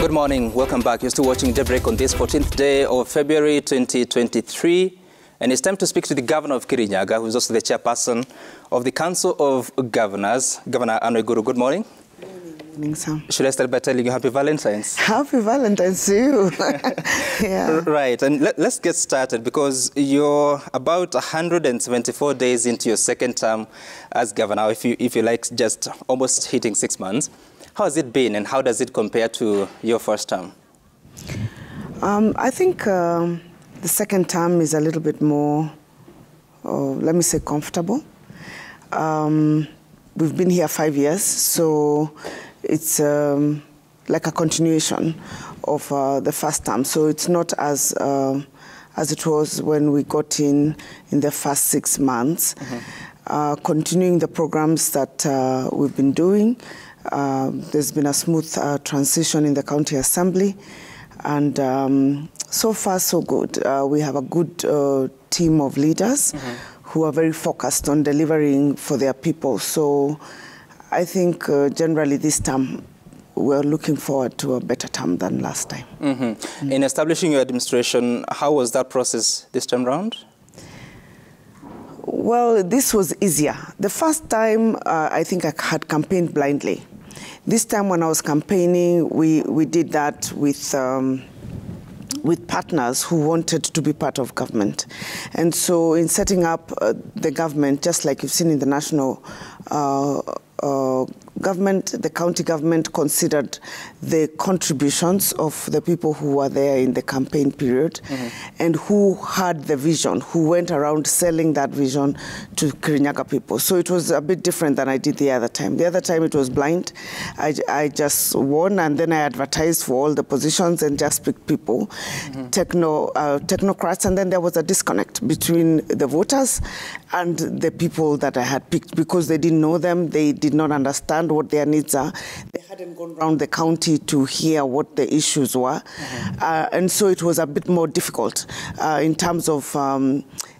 Good morning. Welcome back. You're still watching Daybreak on this 14th day of February 2023. And it's time to speak to the Governor of Kirinyaga, who is also the chairperson of the Council of Governors, Governor Anne Waiguru. Good morning. Good morning, Sam. Should I start by telling you Happy Valentine's? Happy Valentine's to you. Yeah. Right. And let's get started, because you're about 174 days into your second term as governor, if you like, just almost hitting 6 months. How has it been, and how does it compare to your first term? I think the second term is a little bit more, let me say, comfortable. We've been here 5 years, so it's like a continuation of the first term. So it's not as it was when we got in the first 6 months. Mm-hmm. Continuing the programs that we've been doing. There's been a smooth transition in the county assembly, and so far so good. We have a good team of leaders mm-hmm. who are very focused on delivering for their people. So I think generally this term we're looking forward to a better term than last time. Mm-hmm. Mm-hmm. In establishing your administration, how was that process this time round? Well, this was easier. The first time, I think I had campaigned blindly. This time when I was campaigning, we did that with partners who wanted to be part of government. And so in setting up the government, just like you've seen in the national government, the county government considered the contributions of the people who were there in the campaign period mm-hmm. and who had the vision, who went around selling that vision to Kirinyaga people. So it was a bit different than I did the other time. The other time it was blind. I just won, and then I advertised for all the positions and just picked people, mm-hmm. Technocrats, and then there was a disconnect between the voters and the people that I had picked because they didn't know them, they did not understand what their needs are. They hadn't gone around the county to hear what the issues were. Mm-hmm. And so it was a bit more difficult in terms of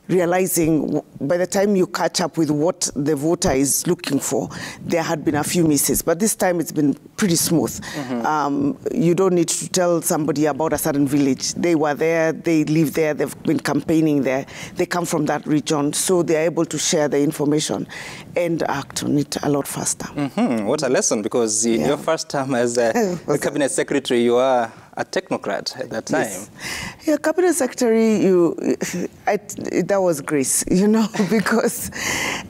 realizing by the time you catch up with what the voter is looking for, there had been a few misses. But this time it's been pretty smooth. Mm-hmm. You don't need to tell somebody about a certain village. They were there, they live there, they've been campaigning there, they come from that region, so they're able to share the information and act on it a lot faster. Mm-hmm. What a lesson, because in your first time as a cabinet secretary, you are a technocrat at that time. Yes. Yeah, cabinet secretary, that was grace, because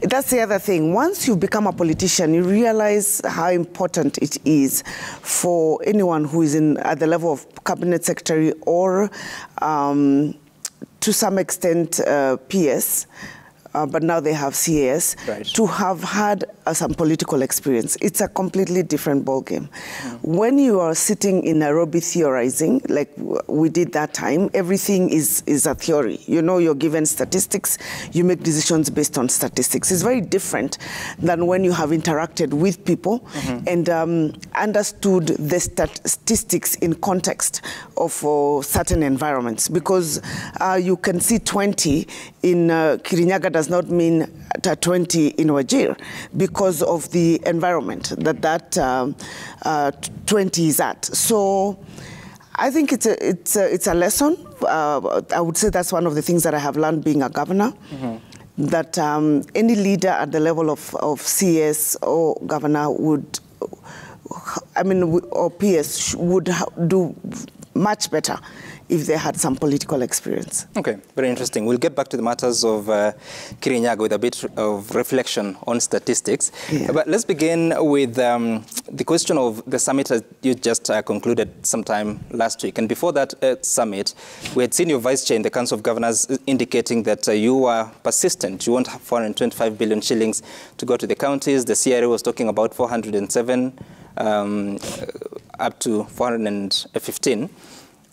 that's the other thing. Once you become a politician, you realize how important it is for anyone who is at the level of cabinet secretary or to some extent PS, but now they have CAS, right. to have had some political experience. It's a completely different ballgame. Mm-hmm. When you are sitting in Nairobi theorizing, like we did that time, everything is a theory. You're given statistics, you make decisions based on statistics. It's very different than when you have interacted with people mm-hmm. and understood the statistics in context of certain environments. Because you can see 20 in Kirinyaga does not mean 20 in Wajir because of the environment that 20 is at. So I think it's a lesson. I would say that's one of the things that I have learned being a governor, mm-hmm. that any leader at the level of CS or governor or PS would do much better if they had some political experience. Okay, very interesting. We'll get back to the matters of Kirinyaga with a bit of reflection on statistics. Yeah. But let's begin with the question of the summit that you just concluded sometime last week. And before that summit, we had seen your vice chair in the Council of Governors indicating that you were persistent. You want 425 billion shillings to go to the counties. The CRA was talking about 407 up to 415.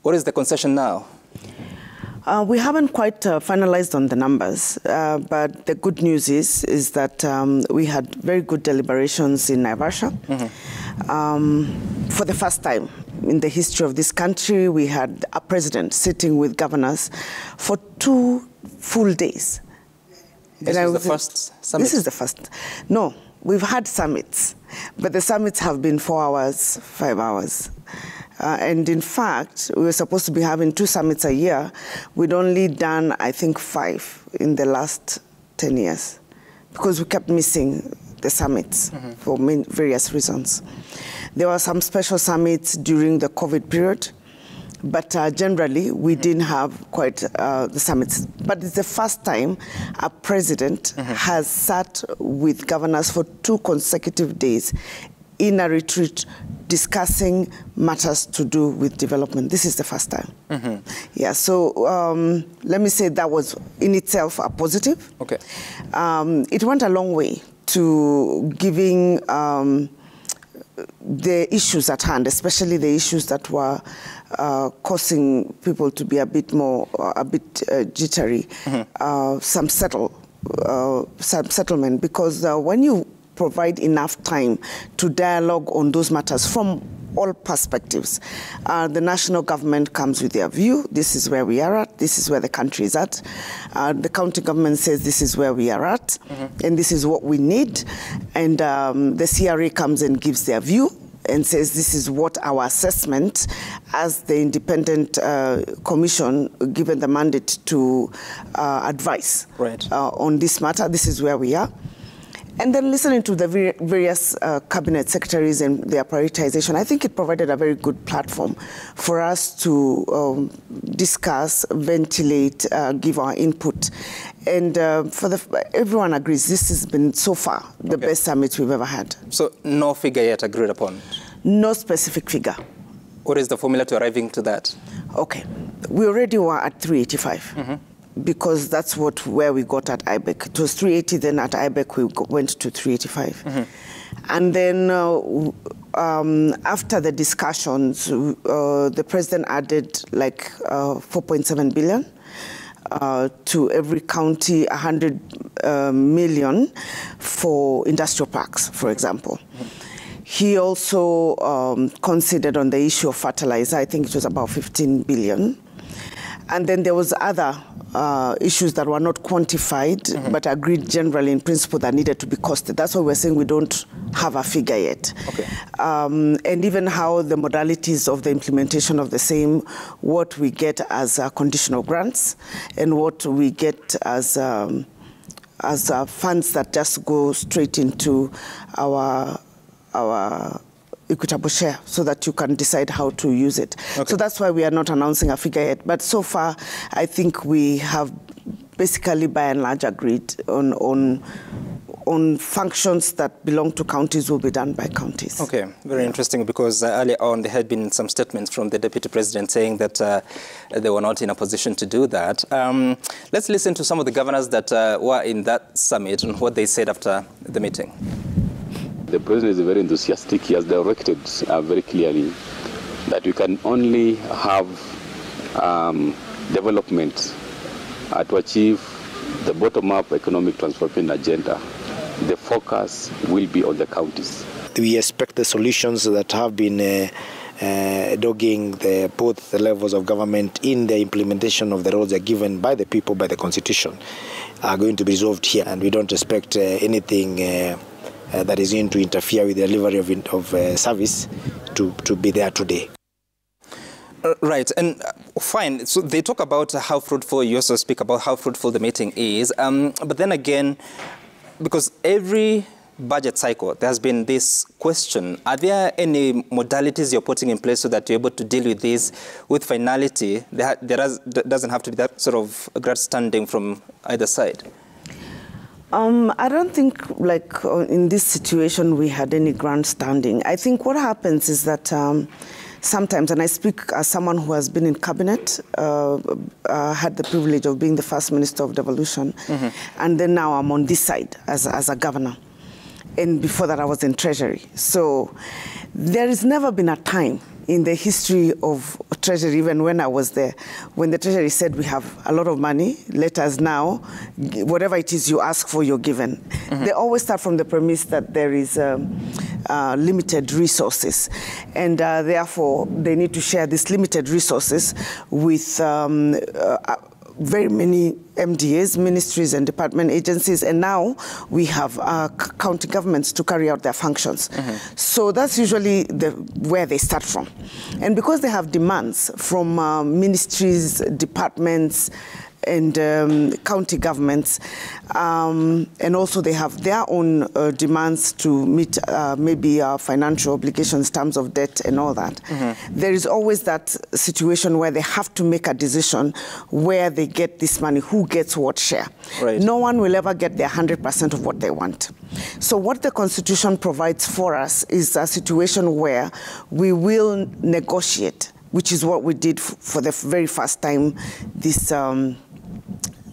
What is the concession now? We haven't quite finalized on the numbers, but the good news is that we had very good deliberations in Naivasha. Mm-hmm. For the first time in the history of this country, we had a president sitting with governors for 2 full days. This is the first summit? This is the first. No, we've had summits, but the summits have been 4 hours, 5 hours. And in fact, we were supposed to be having 2 summits a year. We'd only done, I think, 5 in the last 10 years because we kept missing the summits for various reasons. There were some special summits during the COVID period, but generally we didn't have quite the summits. But it's the first time a president has sat with governors for 2 consecutive days in a retreat discussing matters to do with development. This is the first time. Yeah, so let me say that was in itself a positive. Okay. It went a long way to giving the issues at hand, especially the issues that were causing people to be a bit jittery, some settlement, because when you provide enough time to dialogue on those matters from all perspectives. The national government comes with their view. This is where we are at. This is where the country is at. The county government says this is where we are at, and this is what we need. And the CRA comes and gives their view and says this is what our assessment as the independent commission given the mandate to advise on this matter. This is where we are. And then listening to the various cabinet secretaries and their prioritization, I think it provided a very good platform for us to discuss, ventilate, give our input. And everyone agrees this has been so far the best summit we've ever had. So no figure yet agreed upon? No specific figure. What is the formula to arriving to that? Okay. We already were at 385. Because that's where we got at IBEC. It was 380, then at IBEC we went to 385. And then after the discussions, the president added like 4.7 billion to every county, 100 million for industrial parks, for example. He also considered on the issue of fertilizer, I think it was about 15 billion. And then there was other issues that were not quantified, but agreed generally in principle that needed to be costed. That's why we're saying we don't have a figure yet. And even how the modalities of the implementation of the same, what we get as conditional grants, and what we get as funds that just go straight into our equitable share, so that you can decide how to use it. So that's why we are not announcing a figure yet. But so far, I think we have basically by and large agreed on functions that belong to counties will be done by counties. Okay, very interesting, because earlier on there had been some statements from the Deputy President saying that they were not in a position to do that. Let's listen to some of the governors that were in that summit and what they said after the meeting. The president is very enthusiastic. He has directed very clearly that we can only have development to achieve the bottom-up economic transformation agenda. The focus will be on the counties. We expect the solutions that have been dogging both the levels of government in the implementation of the roles that are given by the people, by the Constitution, are going to be resolved here. And we don't expect anything that is going to interfere with the delivery of service to be there today. Right, and fine. So they talk about how fruitful, you also speak about how fruitful the meeting is. But then again, because every budget cycle, there has been this question, are there any modalities you're putting in place so that you're able to deal with this with finality? There doesn't have to be that sort of grandstanding from either side. I don't think, like, in this situation we had any grandstanding. I think what happens is that sometimes, and I speak as someone who has been in cabinet, had the privilege of being the first minister of devolution, and then now I'm on this side as a governor. And before that I was in Treasury. So there has never been a time in the history of Treasury, even when I was there, when the Treasury said we have a lot of money, let us now, whatever it is you ask for, you're given. They always start from the premise that there is limited resources, and therefore they need to share these limited resources with very many MDAs, ministries and department agencies, and now we have county governments to carry out their functions. So that's usually where they start from. And because they have demands from ministries, departments, and county governments, and also they have their own demands to meet maybe financial obligations, terms of debt and all that. There is always that situation where they have to make a decision where they get this money, who gets what share. Right. No one will ever get their 100% of what they want. So what the Constitution provides for us is a situation where we will negotiate, which is what we did for the very first time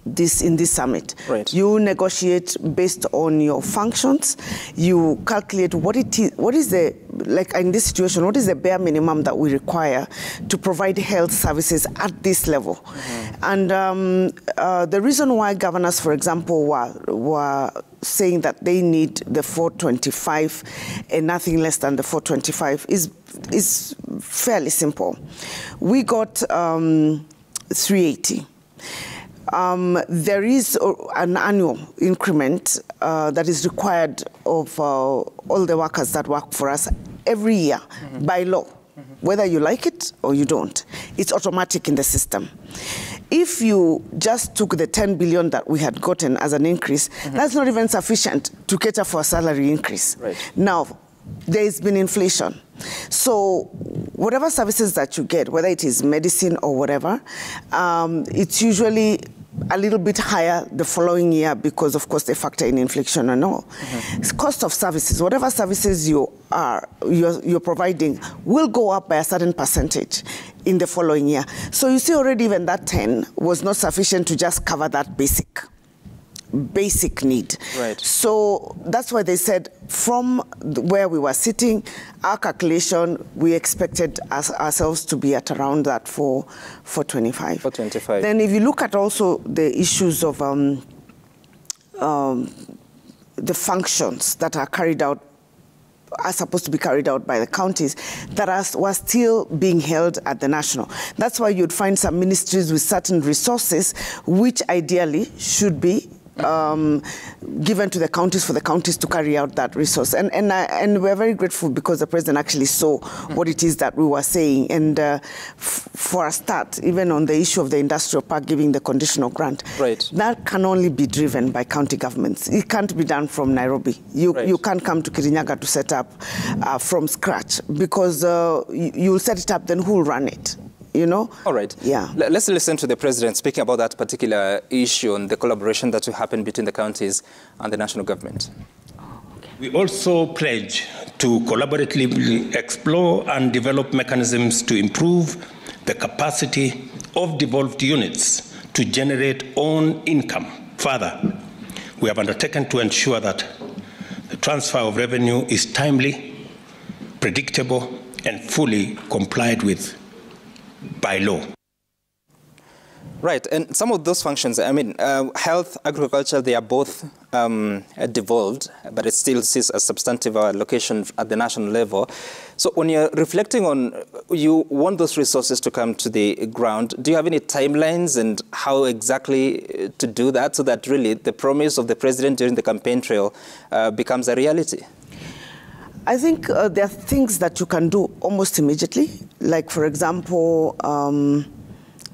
in this summit. Right. You negotiate based on your functions. You calculate what is the, like in this situation, what is the bare minimum that we require to provide health services at this level. And the reason why governors, for example, were saying that they need the 425 and nothing less than the 425 is fairly simple. We got 380. There is an annual increment that is required of all the workers that work for us every year by law, whether you like it or you don't. It's automatic in the system. If you just took the 10 billion that we had gotten as an increase, that's not even sufficient to cater for a salary increase. Right. Now, there's been inflation. So whatever services that you get, whether it is medicine or whatever, it's usually a little bit higher the following year because, of course, they factor in inflation and all. It's cost of services, whatever services you're providing will go up by a certain percentage in the following year. So you see already even that 10 was not sufficient to just cover that basic need. Right. So that's why they said from where we were sitting, our calculation, we expected ourselves to be at around that for 25. For 25. Then if you look at also the issues of the functions that are carried out, are supposed to be carried out by the counties that were still being held at the national. That's why you'd find some ministries with certain resources which ideally should be given to the counties for the counties to carry out that resource. And we're very grateful because the president actually saw what it is that we were saying. And for a start, even on the issue of the industrial park giving the conditional grant, right, that can only be driven by county governments. It can't be done from Nairobi. You can't come to Kirinyaga to set up from scratch because you'll set it up, then who'll run it? You know? All right. Yeah. Let's listen to the president speaking about that particular issue and the collaboration that will happen between the counties and the national government. We also pledge to collaboratively explore and develop mechanisms to improve the capacity of devolved units to generate own income. Further, we have undertaken to ensure that the transfer of revenue is timely, predictable, and fully complied with by law. Right, and some of those functions, I mean, health, agriculture, they are both devolved, but it still sees a substantive allocation at the national level. So when you're reflecting on, you want those resources to come to the ground, do you have any timelines and how exactly to do that so that really the promise of the president during the campaign trail becomes a reality? I think there are things that you can do almost immediately, like, for example,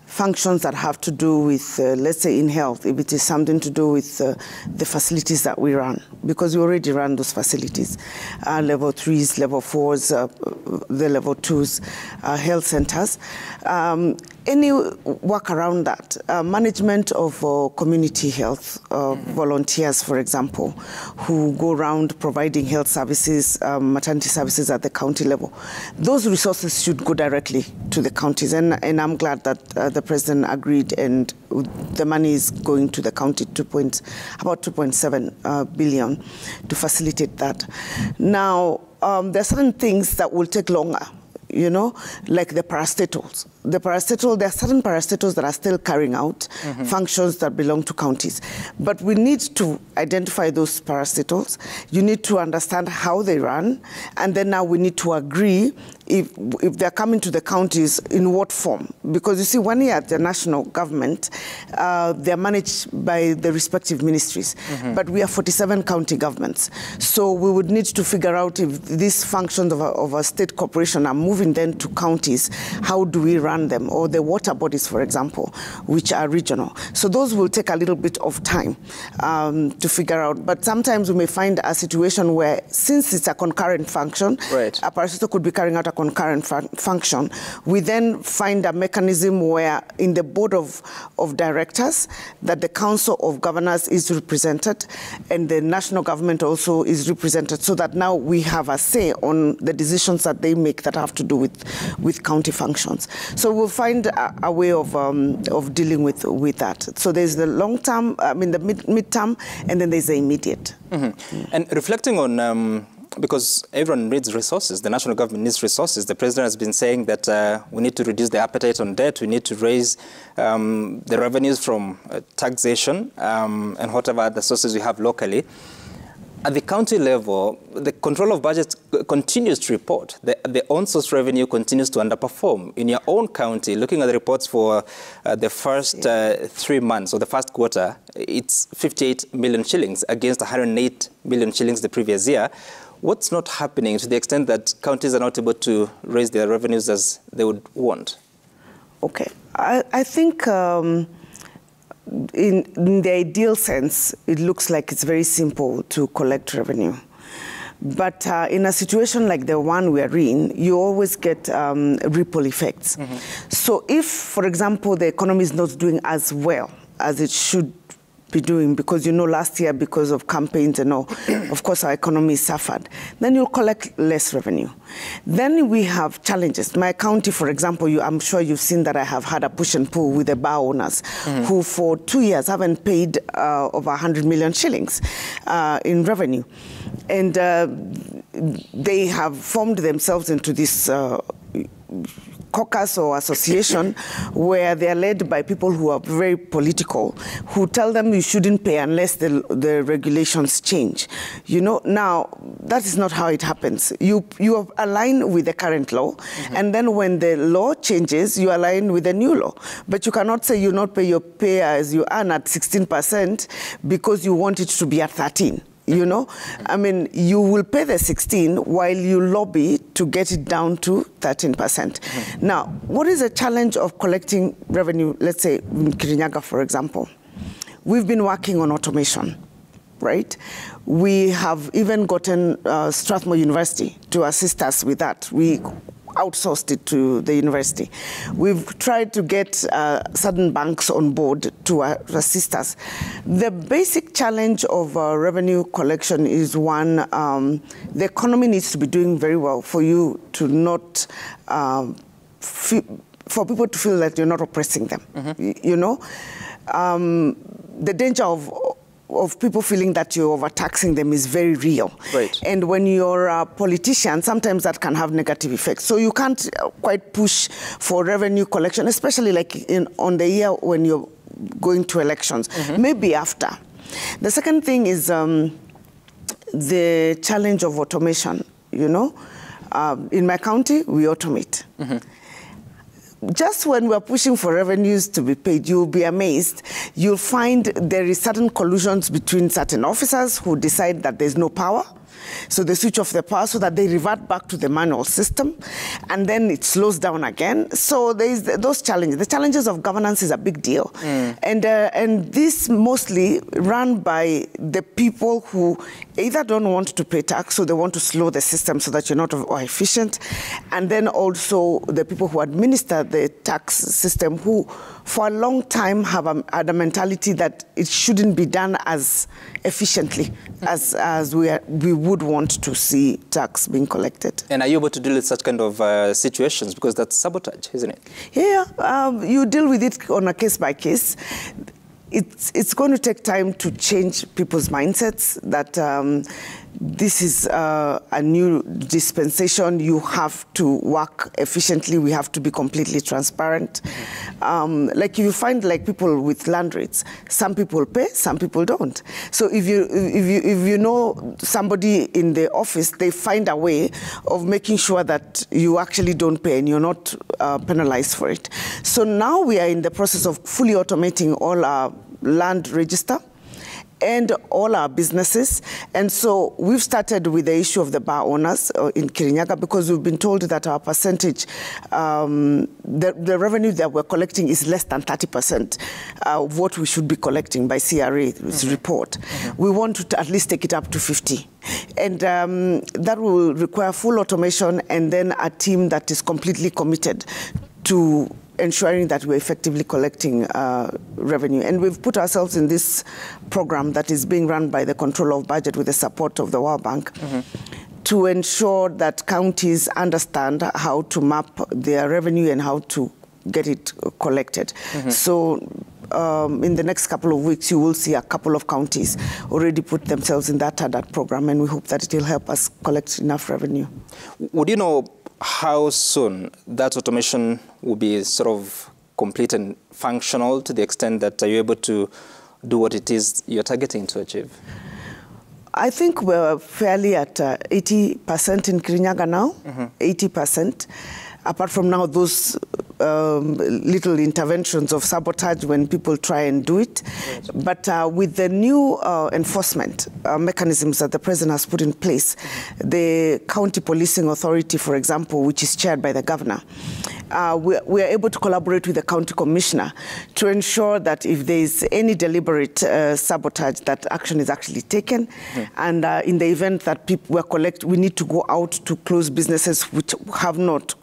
functions that have to do with, let's say, in health, if it is something to do with the facilities that we run, because we already run those facilities, level 3s, level 4s, the level 2s, health centers. Any work around that, management of community health, volunteers, for example, who go around providing health services, maternity services at the county level. Those resources should go directly to the counties, and I'm glad that the president agreed, and the money is going to the county, about 2.7 billion to facilitate that. Now, there are certain things that will take longer, you know, like the parastatals. the parastatal, there are certain parastatals that are still carrying out functions that belong to counties. But we need to identify those parastatals. You need to understand how they run, and then now we need to agree if they're coming to the counties, in what form. Because you see, when you're at the national government, they're managed by the respective ministries. But we have 47 county governments. So we would need to figure out if these functions of a state corporation are moving then to counties, how do we run them? Or the water bodies, for example, which are regional. So those will take a little bit of time to figure out. But sometimes we may find a situation where, since it's a concurrent function, a parastatal could be carrying out a concurrent function, we then find a mechanism where in the board of directors that the council of governors is represented and the national government also is represented, so that now we have a say on the decisions that they make that have to do with county functions. So we'll find a way of dealing with that. So there's the long term, I mean the mid-term, and then there's the immediate. And reflecting on because everyone needs resources, the national government needs resources. The president has been saying that we need to reduce the appetite on debt, we need to raise the revenues from taxation and whatever other sources we have locally. At the county level, the control of budget continues to report. The on-source revenue continues to underperform. In your own county, looking at the reports for the first 3 months, or the first quarter, it's 58 million shillings against 108 million shillings the previous year. What's not happening to the extent that counties are not able to raise their revenues as they would want? Okay. I think in the ideal sense, it looks like it's very simple to collect revenue. But in a situation like the one we are in, you always get ripple effects. So if, for example, the economy is not doing as well as it should be doing, because last year, because of campaigns and all, of course our economy suffered, then you'll collect less revenue. Then we have challenges. My county, for example, I'm sure you've seen that I have had a push and pull with the bar owners who for 2 years haven't paid over 100 million shillings in revenue. And they have formed themselves into this caucus or association where they are led by people who are very political, who tell them you shouldn't pay unless the regulations change. Now that is not how it happens. You align with the current law, and then when the law changes, you align with the new law. But you cannot say you not pay your pay as you earn at 16% because you want it to be at 13. I mean, you will pay the 16 while you lobby to get it down to 13%. Now, what is the challenge of collecting revenue, let's say in Kirinyaga, for example? We've been working on automation, right? We have even gotten Strathmore University to assist us with that. We outsourced it to the university. We've tried to get certain banks on board to assist us. The basic challenge of revenue collection is one, the economy needs to be doing very well for you to not, for people to feel that you're not oppressing them, the danger of people feeling that you're overtaxing them is very real. Right. And when you're a politician, sometimes that can have negative effects. So you can't quite push for revenue collection, especially like on the year when you're going to elections, maybe after. The second thing is the challenge of automation, In my county, we automate. Just when we're pushing for revenues to be paid, you'll be amazed. You'll find there is certain collusions between certain officers who decide that there's no power. So they switch off the power so that they revert back to the manual system, and then it slows down again. So there's those challenges. The challenges of governance is a big deal. And this mostly run by the people who either don't want to pay tax, so they want to slow the system so that you're not efficient, and then also the people who administer the tax system who for a long time have had a mentality that it shouldn't be done as efficiently as we would want to see tax being collected. And are you able to deal with such kind of situations? Because that's sabotage, isn't it? Yeah, you deal with it on a case by case. It's going to take time to change people's mindsets that this is a new dispensation. You have to work efficiently. We have to be completely transparent. Like you find like people with land rates, some people pay, some people don't. So if you know somebody in the office, they find a way of making sure that you actually don't pay and you're not penalized for it. So now we are in the process of fully automating all our land register and all our businesses. And so we've started with the issue of the bar owners in Kirinyaga, because we've been told that our percentage, the revenue that we're collecting is less than 30% of what we should be collecting by CRA's report. We want to at least take it up to 50. And that will require full automation and then a team that is completely committed to ensuring that we're effectively collecting revenue. And we've put ourselves in this program that is being run by the Controller of Budget with the support of the World Bank to ensure that counties understand how to map their revenue and how to get it collected. So in the next couple of weeks, you will see a couple of counties already put themselves in that TADAT program, and we hope that it will help us collect enough revenue. Would you know how soon that automation will be sort of complete and functional to the extent that you're able to do what it is you're targeting to achieve? I think we're fairly at 80% in Kirinyaga now, 80%. Apart from now, those little interventions of sabotage when people try and do it. But with the new enforcement mechanisms that the President has put in place, the County Policing Authority, for example, which is chaired by the Governor, we are able to collaborate with the County Commissioner to ensure that if there is any deliberate sabotage, that action is actually taken. And in the event that people were we need to go out to close businesses which have not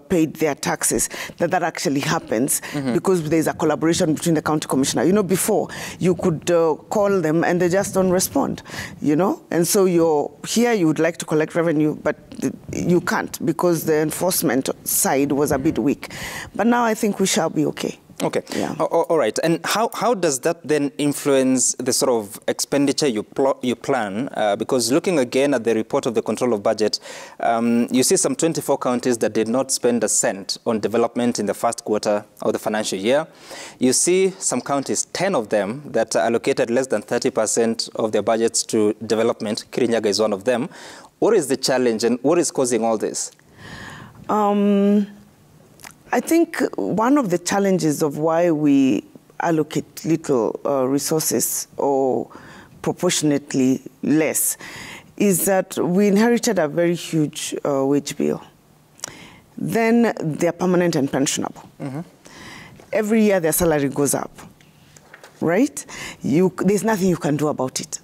paid their taxes, that actually happens because there's a collaboration between the county commissioner. You know, before you could call them and they just don't respond, you know? And so you're here, you would like to collect revenue, but you can't because the enforcement side was a bit weak. But now I think we shall be okay. Okay. Yeah. All right. And how does that then influence the sort of expenditure you plan? Because looking again at the report of the Control of Budget, you see some 24 counties that did not spend a cent on development in the first quarter of the financial year. You see some counties, 10 of them, that allocated less than 30% of their budgets to development. Kirinyaga is one of them. What is the challenge and what is causing all this? I think one of the challenges of why we allocate little resources or proportionately less is that we inherited a very huge wage bill. Then they're permanent and pensionable. Every year their salary goes up, right? There's nothing you can do about it,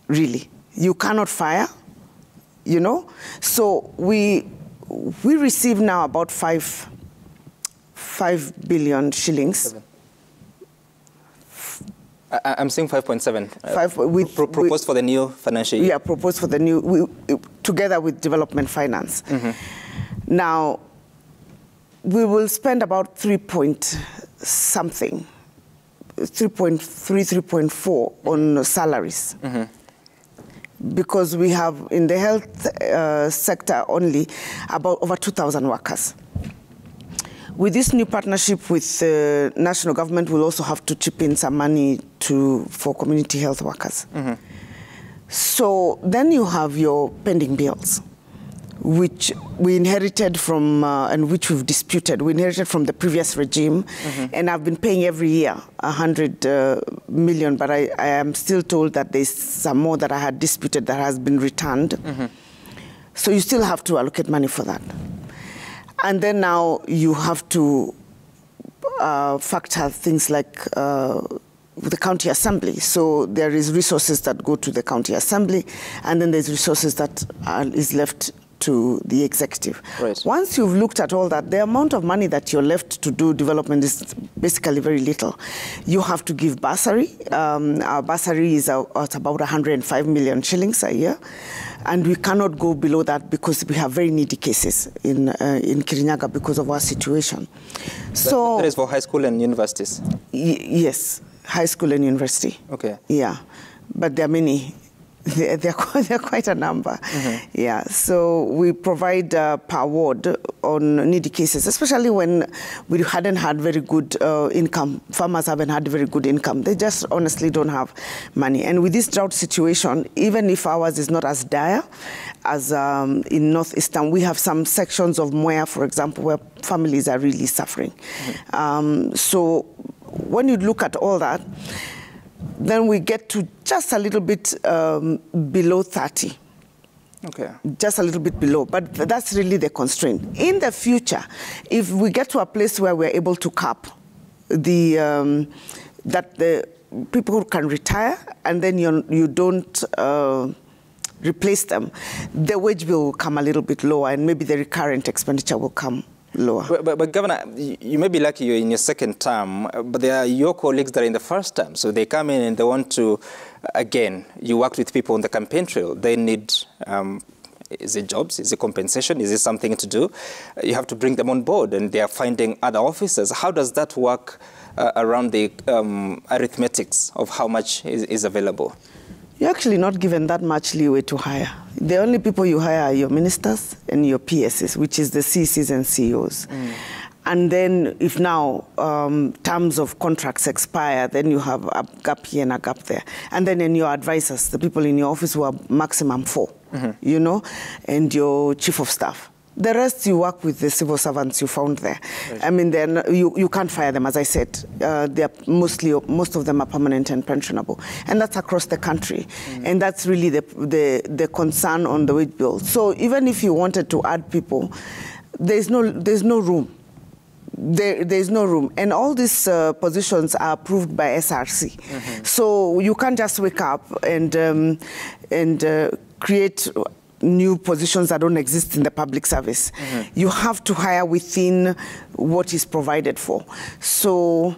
really. You cannot fire, you know? So we receive now about 5 billion shillings. I'm saying 5.7. Proposed for the new financial year. Yeah, proposed for the new, together with development finance. Now, we will spend about 3.3, 3.4 on salaries. Because we have, in the health sector only, about over 2,000 workers. With this new partnership with the national government, we'll also have to chip in some money for community health workers. So then you have your pending bills, which we inherited from, and which we've disputed. We inherited from the previous regime, and I've been paying every year 100 million, but I am still told that there's some more that I had disputed that has been returned. So you still have to allocate money for that. And then now you have to factor things like the county assembly. So there is resources that go to the county assembly, and then there's resources that is left to the executive. Right. Once you've looked at all that, the amount of money that you're left to do development is basically very little. You have to give bursary. Our bursary is at about 105 million shillings a year. And we cannot go below that because we have very needy cases in Kirinyaga because of our situation. So that is for high school and universities? Yes, high school and university. Okay. Yeah, but there are many They're quite a number. Yeah, so we provide per ward on needy cases, especially when we hadn't had very good income. Farmers haven't had very good income. They just honestly don't have money. And with this drought situation, even if ours is not as dire as in Northeastern, we have some sections of Moya, for example, where families are really suffering. So when you look at all that, then we get to just a little bit below 30. Okay. Just a little bit below, but that's really the constraint. In the future, if we get to a place where we're able to cap that the people can retire and then you don't replace them, the wage bill will come a little bit lower and maybe the recurrent expenditure will come lower. But Governor, you may be lucky you're in your second term, but there are your colleagues that are in the first term. So they come in and they want to, again, you worked with people on the campaign trail. They need, is it jobs? Is it compensation? Is it something to do? You have to bring them on board and they are finding other officers. How does that work around the arithmetics of how much is available? You're actually not given that much leeway to hire. The only people you hire are your ministers and your PSs, which is the CCs and CEOs. And then if now terms of contracts expire, then you have a gap here and a gap there. And then in your advisors, the people in your office who are maximum 4, you know, and your chief of staff. The rest you work with the civil servants you found there. Right. I mean, then you can't fire them, as I said. They're most of them are permanent and pensionable, and that's across the country. And that's really the concern on the wage bill. So even if you wanted to add people, there's no room. There's no room, and all these positions are approved by SRC. So you can't just wake up and create new positions that don't exist in the public service. You have to hire within what is provided for. So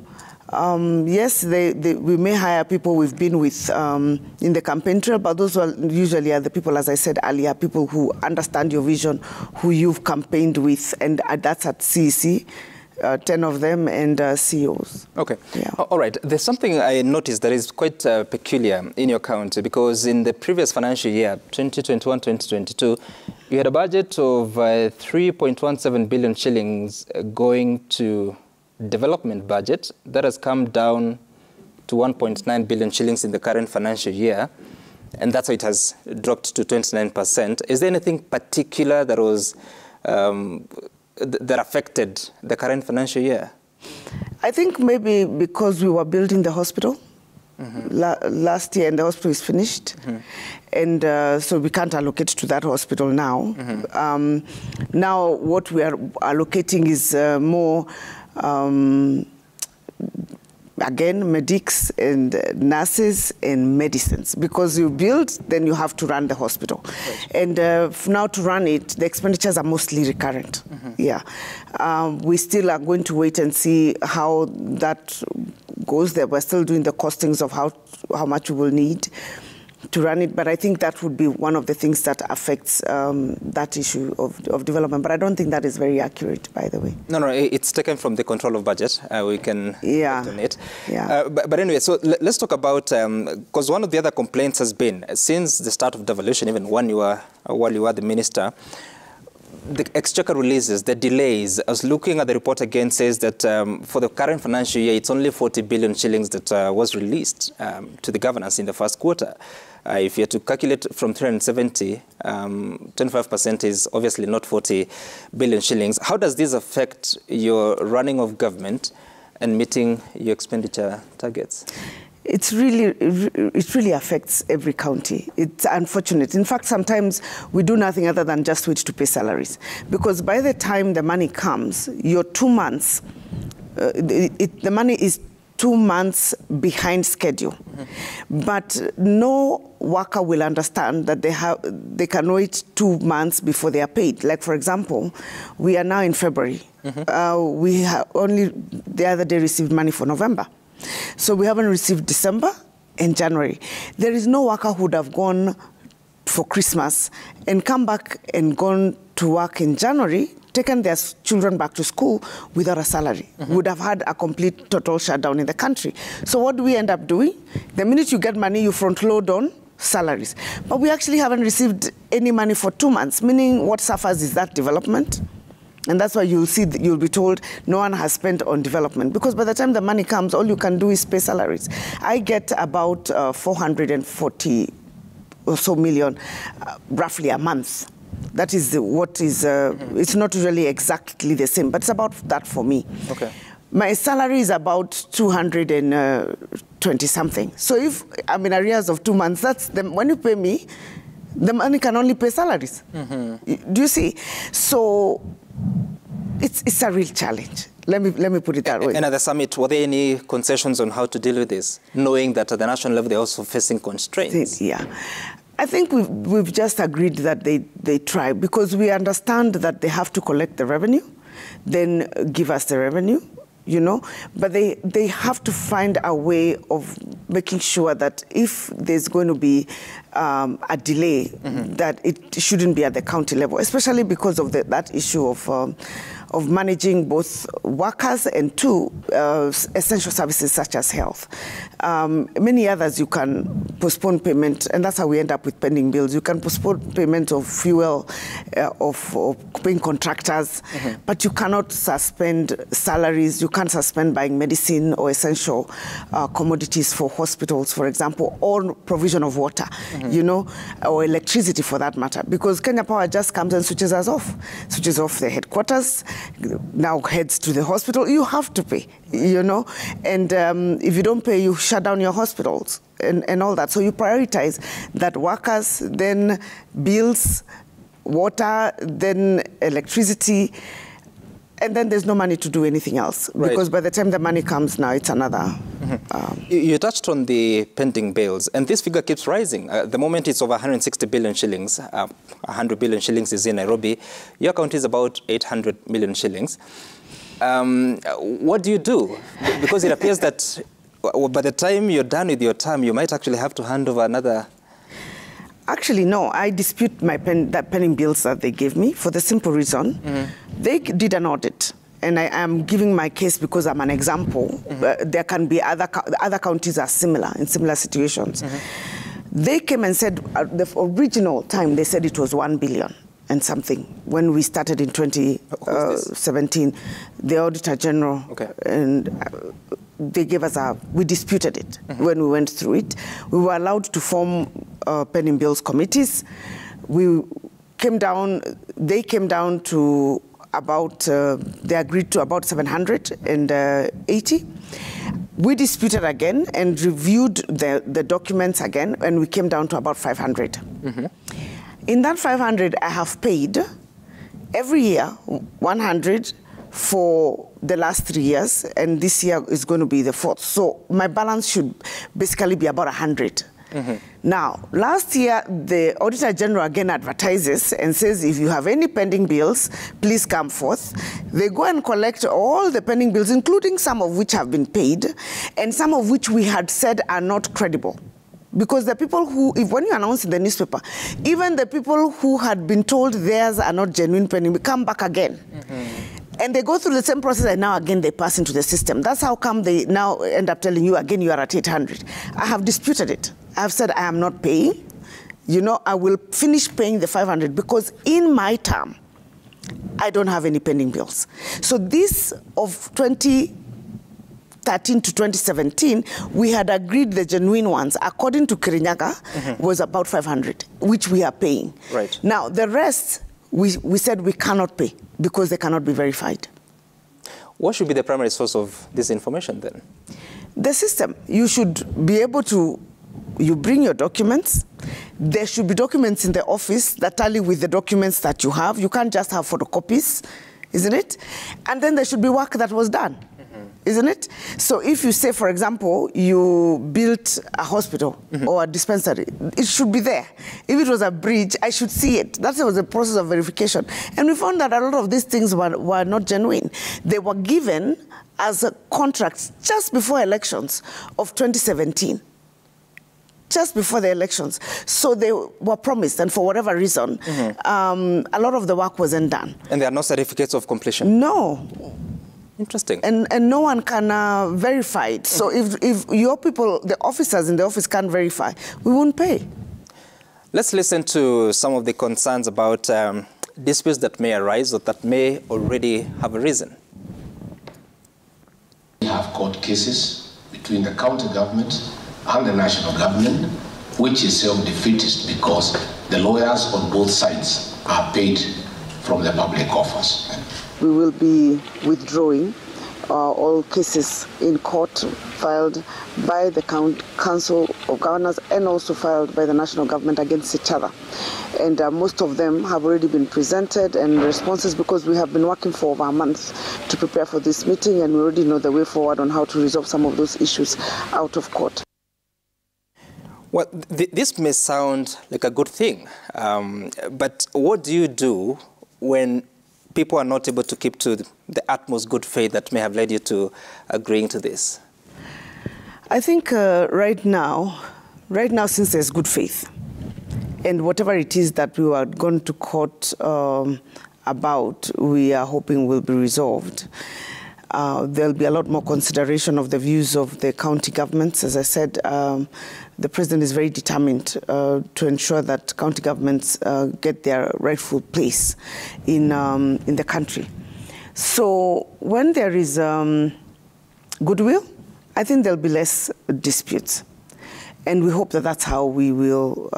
yes, we may hire people we've been with in the campaign trail, but those are usually are the people, as I said earlier, people who understand your vision, who you've campaigned with, and that's at CEC. 10 of them, and CEOs. Okay. Yeah. All right. There's something I noticed that is quite peculiar in your county, because in the previous financial year, 2021-2022, you had a budget of 3.17 billion shillings going to development budget. That has come down to 1.9 billion shillings in the current financial year, and that's why it has dropped to 29%. Is there anything particular that was that affected the current financial year? I think maybe because we were building the hospital last year, and the hospital is finished, and so we can't allocate to that hospital now. Now what we are allocating is more again, medics and nurses and medicines, because you build, then you have to run the hospital. Right. And now to run it, the expenditures are mostly recurrent. Yeah. We still are going to wait and see how that goes there. We're still doing the costings of how much we will need to run it, but I think that would be one of the things that affects that issue of development. But I don't think that is very accurate, by the way. No, it's taken from the control of budget. We can on it. Yeah. But anyway, so let's talk about, because one of the other complaints has been, since the start of devolution, even while you were the minister, the exchequer releases, the delays. I was looking at the report again, says that for the current financial year, it's only 40 billion shillings that was released to the governance in the first quarter. If you had to calculate from 370, 25% is obviously not 40 billion shillings. How does this affect your running of government and meeting your expenditure targets? It really affects every county. It's unfortunate. In fact, sometimes we do nothing other than just wait to pay salaries, because by the time the money comes, you're 2 months. The money is 2 months behind schedule. But no worker will understand that they can wait 2 months before they are paid. Like, for example, we are now in February. We have only the other day received money for November. So we haven't received December and January. There is no worker who would have gone for Christmas and come back and gone to work in January, taken their children back to school without a salary. Would have had a complete total shutdown in the country. So what do we end up doing? The minute you get money, you front load on salaries. But we actually haven't received any money for 2 months, meaning what suffers is that development. And that's why you'll see, you'll be told no one has spent on development. Because by the time the money comes, all you can do is pay salaries. I get about 440 or so million, roughly a month. That is what is, it's not really exactly the same, but it's about that for me. Okay. My salary is about 220 something. So if I'm in arrears of 2 months, that's when you pay me, the money can only pay salaries. Do you see? So it's a real challenge. Let me put it that way. And at the summit, were there any concessions on how to deal with this, knowing that at the national level they're also facing constraints? Yeah. I think we've just agreed that they try, because we understand that they have to collect the revenue, then give us the revenue, you know, but they have to find a way of making sure that if there's going to be a delay, that it shouldn't be at the county level, especially because of that issue of managing both workers and essential services such as health. Many others you can postpone payment, and that's how we end up with pending bills. You can postpone payment of fuel, of paying contractors, but you cannot suspend salaries. You can't suspend buying medicine or essential commodities for hospitals, for example, or provision of water, you know, or electricity for that matter, because Kenya Power just comes and switches us off, switches off the headquarters, now heads to the hospital. You have to pay, you know, and if you don't pay, you shut down your hospitals and all that. So you prioritize that workers, then bills, water, then electricity, and then there's no money to do anything else. Right. Because by the time the money comes now, it's another... You touched on the pending bills, and this figure keeps rising. At the moment, it's over 160 billion shillings. 100 billion shillings is in Nairobi. Your account is about 800 million shillings. What do you do? Because it appears that by the time you're done with your term, you might actually have to hand over another... Actually, no. I dispute my pending bills that they gave me for the simple reason they did an audit, and I am giving my case because I'm an example. There can be other counties are similar in similar situations. They came and said at the original time they said it was 1 billion and something when we started in 2017. The Auditor General and. They gave us we disputed it when we went through it. We were allowed to form pending bills committees. They came down to about, they agreed to about 780. We disputed again and reviewed the documents again, and we came down to about 500. In that 500, I have paid every year 100 for the last 3 years, and this year is going to be the 4th. So my balance should basically be about 100. Now, last year, the Auditor General again advertises and says, if you have any pending bills, please come forth. They go and collect all the pending bills, including some of which have been paid, and some of which we had said are not credible. Because the people who, when you announce in the newspaper, even the people who had been told theirs are not genuine pending, we come back again. And they go through the same process, and now again they pass into the system. That's how come they now end up telling you again you are at 800. I have disputed it. I have said I am not paying. You know, I will finish paying the 500 because in my term, I don't have any pending bills. So this of 2013 to 2017, we had agreed the genuine ones, according to Kirinyaga, was about 500, which we are paying. Right. Now, the rest, we said we cannot pay because they cannot be verified. What should be the primary source of this information then? The system. You should be able to, you bring your documents. There should be documents in the office that tally with the documents that you have. You can't just have photocopies, isn't it? And then there should be work that was done. Isn't it? So if you say, for example, you built a hospital or a dispensary, it should be there. If it was a bridge, I should see it. That was a process of verification. And we found that a lot of these things were not genuine. They were given as contracts just before elections of 2017. Just before the elections. So they were promised, and for whatever reason, a lot of the work wasn't done. And there are no certificates of completion? No. Interesting. And no one can verify it. So if your people, the officers in the office can't verify, we won't pay. Let's listen to some of the concerns about disputes that may arise or that may already have arisen. We have court cases between the county government and the national government, which is self-defeatist because the lawyers on both sides are paid from the public coffers. We will be withdrawing all cases in court filed by the Council of Governors and also filed by the national government against each other. And most of them have already been presented and responses, because we have been working for over a month to prepare for this meeting, and we already know the way forward on how to resolve some of those issues out of court. Well, this may sound like a good thing, but what do you do when people are not able to keep to the utmost good faith that may have led you to agreeing to this? I think right now, since there's good faith, and whatever it is that we are going to court about, we are hoping will be resolved. There'll be a lot more consideration of the views of the county governments. As I said, the president is very determined to ensure that county governments get their rightful place in the country. So when there is goodwill, I think there'll be less disputes. And we hope that that's how we will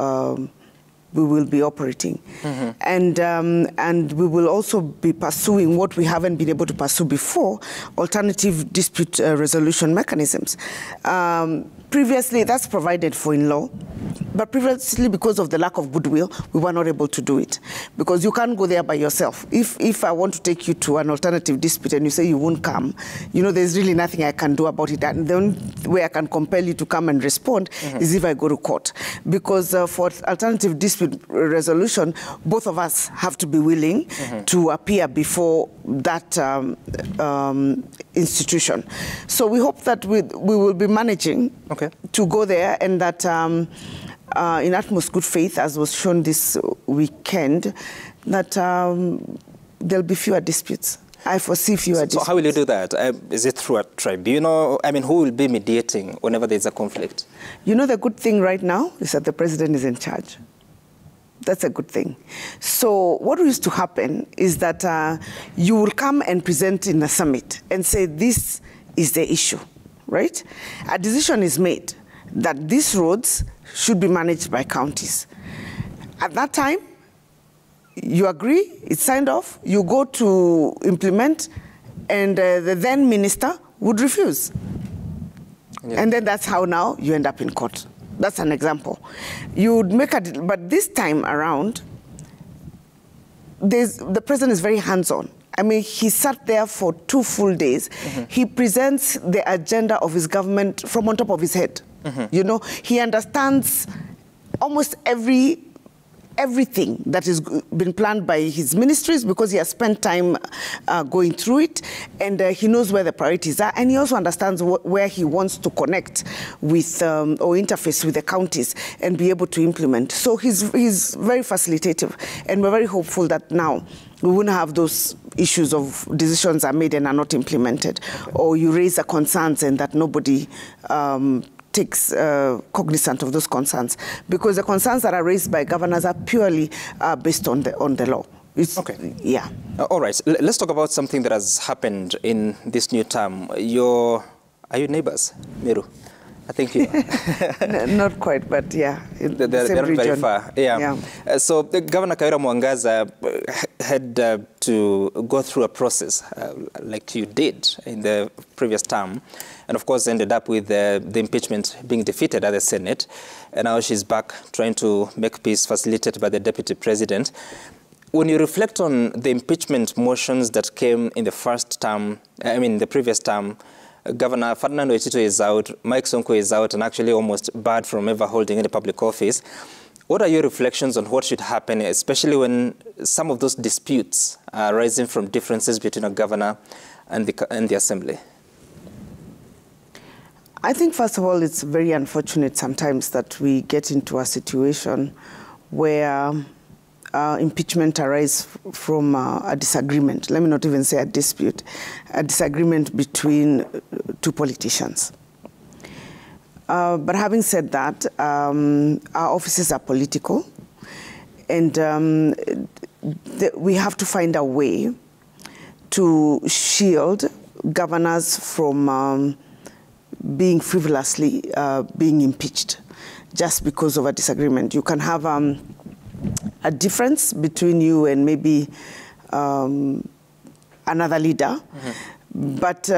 be operating. Mm-hmm. And we will also be pursuing what we haven't been able to pursue before, alternative dispute resolution mechanisms. Previously, that's provided for in law, but previously, because of the lack of goodwill, we were not able to do it, because you can't go there by yourself. If I want to take you to an alternative dispute and you say you won't come, you know, there's really nothing I can do about it. And the only way I can compel you to come and respond is if I go to court. Because for alternative dispute resolution, both of us have to be willing to appear before that institution. So we hope that we will be managing to go there, and that in utmost good faith, as was shown this weekend, that there'll be fewer disputes. I foresee fewer disputes. So how will you do that? Is it through a tribunal? I mean, who will be mediating whenever there's a conflict? You know, the good thing right now is that the president is in charge. That's a good thing. So what used to happen is that you will come and present in a summit and say, this is the issue, right? A decision is made that these roads should be managed by counties. At that time, you agree, it's signed off, you go to implement, and the then minister would refuse. Yeah. And then that's how now you end up in court. That's an example. You would make a deal, but this time around, the president is very hands-on. I mean, he sat there for 2 full days. He presents the agenda of his government from on top of his head. You know, he understands almost everything that has been planned by his ministries, because he has spent time going through it, and he knows where the priorities are, and he also understands where he wants to connect with or interface with the counties and be able to implement. So he's very facilitative, and we're very hopeful that now we wouldn't have those issues of decisions are made and are not implemented, or you raise the concerns and that nobody takes cognizance of those concerns, because the concerns that are raised by governors are purely based on the law. Yeah. All right. Let's talk about something that has happened in this new term. Are you neighbors, Meru? I think you are. Not quite, but yeah. They're not very far. Yeah. So Governor Kawira Mwangaza had to go through a process like you did in the previous term, and of course ended up with the impeachment being defeated at the Senate. And now she's back trying to make peace, facilitated by the Deputy President. When you reflect on the impeachment motions that came in the first term, the previous term, Governor Ferdinand Waititu is out, Mike Sonko is out, and actually almost barred from ever holding any public office. What are your reflections on what should happen, especially when some of those disputes are rising from differences between a governor and the Assembly? I think, first of all, it's very unfortunate sometimes that we get into a situation where impeachment arises from a disagreement. Let me not even say a dispute, a disagreement between two politicians. But having said that, our offices are political, And we have to find a way to shield governors from being frivolously being impeached just because of a disagreement. You can have a difference between you and maybe another leader, but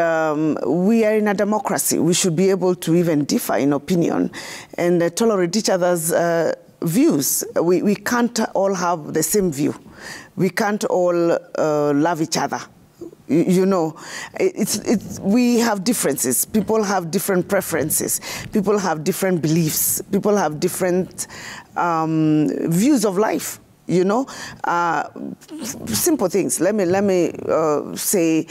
we are in a democracy. We should be able to even differ in opinion and tolerate each other's views. We can't all have the same view. We can't all love each other. You know, we have differences. People have different preferences. People have different beliefs. People have different views of life. You know, simple things. Let me say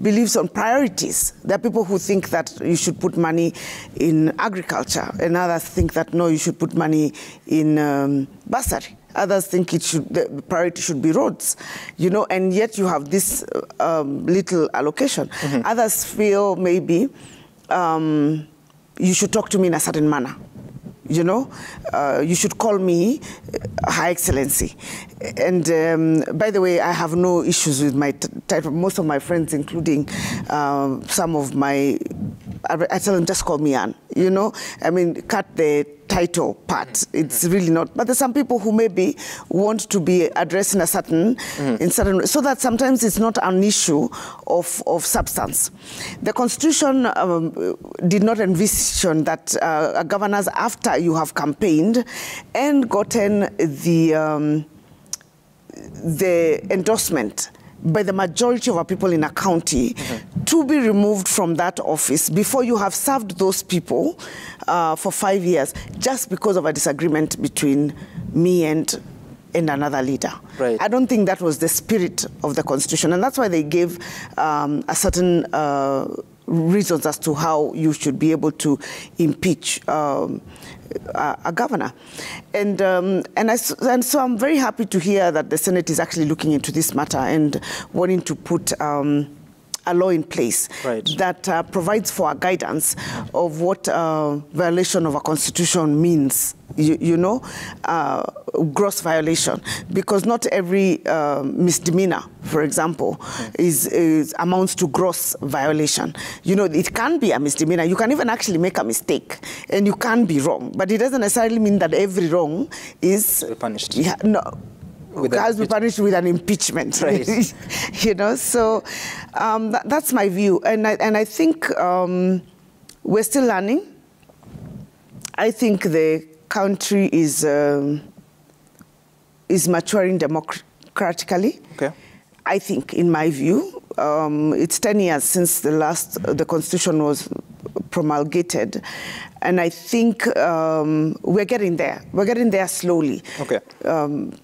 beliefs on priorities. There are people who think that you should put money in agriculture, and others think that no, you should put money in bursary. Others think the priority should be roads, you know, and yet you have this little allocation. Others feel maybe you should talk to me in a certain manner. You know, you should call me High Excellency. And by the way, I have no issues with my title. Most of my friends, including some of my, I tell them, just call me Anne. You know, I mean, cut the title part. It's really not. But there's some people who maybe want to be addressed in a certain, so that sometimes it's not an issue of substance. The Constitution did not envision that governors, after you have campaigned and gotten the endorsement by the majority of our people in a county to be removed from that office before you have served those people for 5 years just because of a disagreement between me and another leader. Right. I don't think that was the spirit of the Constitution, and that's why they gave a certain reasons as to how you should be able to impeach a governor. And so I'm very happy to hear that the Senate is actually looking into this matter and wanting to put a law in place that provides for a guidance of what violation of a constitution means, you know, gross violation, because not every misdemeanor, for example, is amounts to gross violation. You know, it can be a misdemeanor. You can even actually make a mistake, and you can be wrong, but it doesn't necessarily mean that every wrong is punished. Yeah, no. Has to be punished with an impeachment, right? You know, so that's my view, and I think we're still learning. I think the country is maturing democratically. Okay. I think, in my view, it's 10 years since the Constitution was promulgated, and I think we're getting there. We're getting there slowly. Okay.